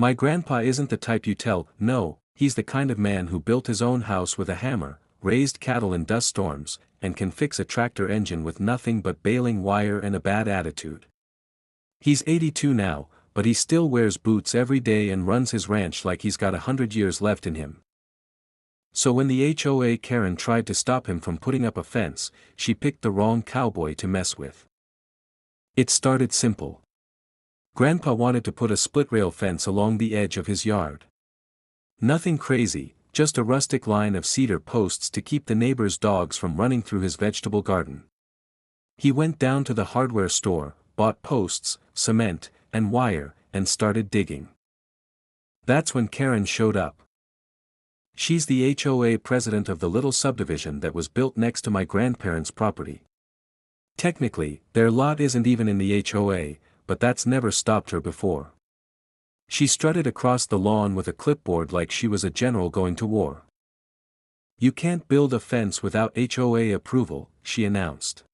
My grandpa isn't the type you tell, no, he's the kind of man who built his own house with a hammer, raised cattle in dust storms, and can fix a tractor engine with nothing but baling wire and a bad attitude. He's 82 now, but he still wears boots every day and runs his ranch like he's got 100 years left in him. So when the HOA Karen tried to stop him from putting up a fence, she picked the wrong cowboy to mess with. It started simple. Grandpa wanted to put a split-rail fence along the edge of his yard. Nothing crazy, just a rustic line of cedar posts to keep the neighbor's dogs from running through his vegetable garden. He went down to the hardware store, bought posts, cement, and wire, and started digging. That's when Karen showed up. She's the HOA president of the little subdivision that was built next to my grandparents' property. Technically, their lot isn't even in the HOA, but that's never stopped her before. She strutted across the lawn with a clipboard like she was a general going to war. "You can't build a fence without HOA approval," she announced.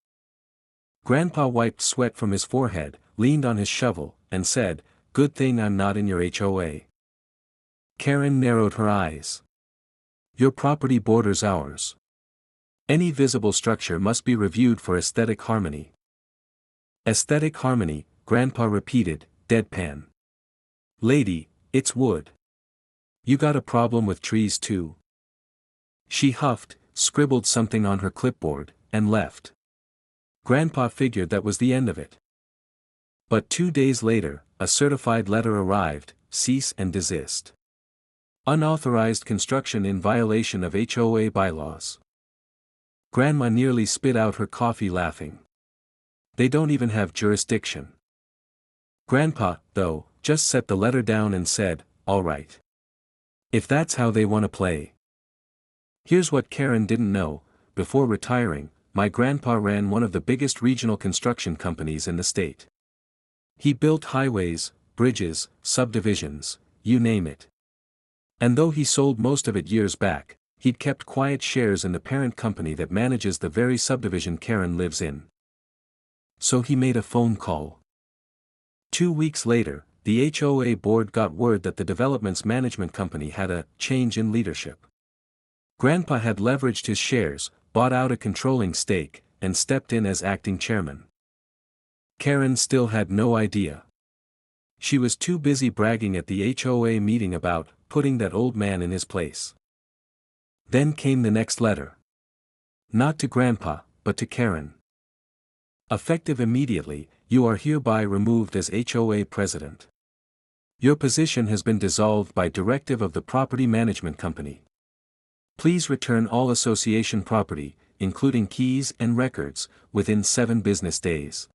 Grandpa wiped sweat from his forehead, leaned on his shovel, and said, "Good thing I'm not in your HOA." Karen narrowed her eyes. "Your property borders ours. Any visible structure must be reviewed for aesthetic harmony." "Aesthetic harmony," Grandpa repeated, deadpan. "Lady, it's wood. You got a problem with trees too?" She huffed, scribbled something on her clipboard, and left. Grandpa figured that was the end of it. But 2 days later, a certified letter arrived, cease and desist. Unauthorized construction in violation of HOA bylaws. Grandma nearly spit out her coffee laughing. They don't even have jurisdiction. Grandpa, though, just set the letter down and said, "All right. If that's how they want to play." Here's what Karen didn't know: before retiring, my grandpa ran one of the biggest regional construction companies in the state. He built highways, bridges, subdivisions, you name it. And though he sold most of it years back, he'd kept quiet shares in the parent company that manages the very subdivision Karen lives in. So he made a phone call. 2 weeks later, the HOA board got word that the development's management company had a change in leadership. Grandpa had leveraged his shares, bought out a controlling stake, and stepped in as acting chairman. Karen still had no idea. She was too busy bragging at the HOA meeting about putting that old man in his place. Then came the next letter. Not to Grandpa, but to Karen. "Effective immediately, you are hereby removed as HOA president. Your position has been dissolved by directive of the property management company. Please return all association property, including keys and records, within 7 business days."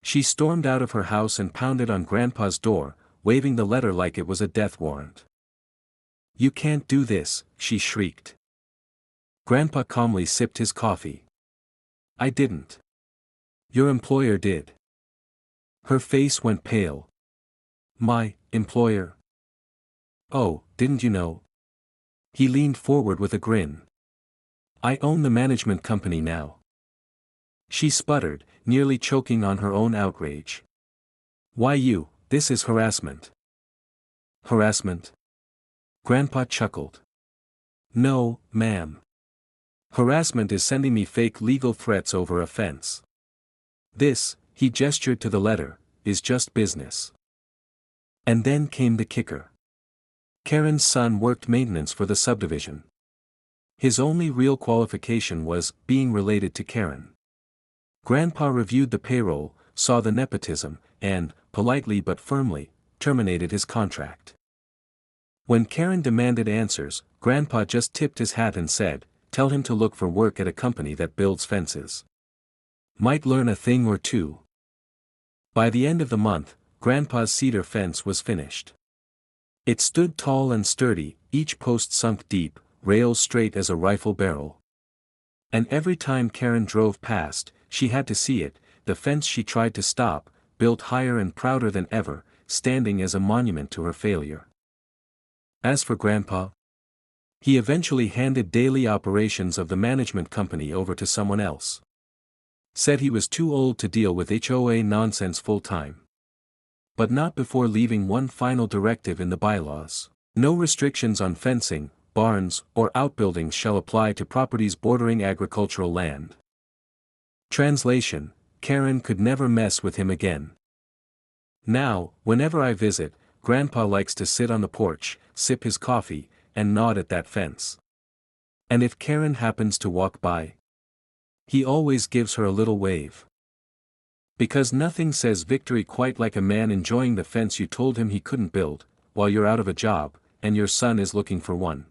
She stormed out of her house and pounded on Grandpa's door, waving the letter like it was a death warrant. "You can't do this," she shrieked. Grandpa calmly sipped his coffee. "I didn't. Your employer did." Her face went pale. "My employer? Oh, didn't you know?" He leaned forward with a grin. "I own the management company now." She sputtered, nearly choking on her own outrage. "Why you, this is harassment." "Harassment?" Grandpa chuckled. "No, ma'am. Harassment is sending me fake legal threats over a fence. This," he gestured to the letter, "is just business." And then came the kicker. Karen's son worked maintenance for the subdivision. His only real qualification was being related to Karen. Grandpa reviewed the payroll, saw the nepotism, and, politely but firmly, terminated his contract. When Karen demanded answers, Grandpa just tipped his hat and said, "Tell him to look for work at a company that builds fences. Might learn a thing or two." By the end of the month, Grandpa's cedar fence was finished. It stood tall and sturdy, each post sunk deep, rails straight as a rifle barrel. And every time Karen drove past, she had to see it, the fence she tried to stop, built higher and prouder than ever, standing as a monument to her failure. As for Grandpa, he eventually handed daily operations of the management company over to someone else. Said he was too old to deal with HOA nonsense full-time. but not before leaving one final directive in the bylaws. No restrictions on fencing, barns, or outbuildings shall apply to properties bordering agricultural land. Translation: Karen could never mess with him again. Now, whenever I visit, Grandpa likes to sit on the porch, sip his coffee, and nod at that fence. And if Karen happens to walk by, he always gives her a little wave. Because nothing says victory quite like a man enjoying the fence you told him he couldn't build, while you're out of a job, and your son is looking for one.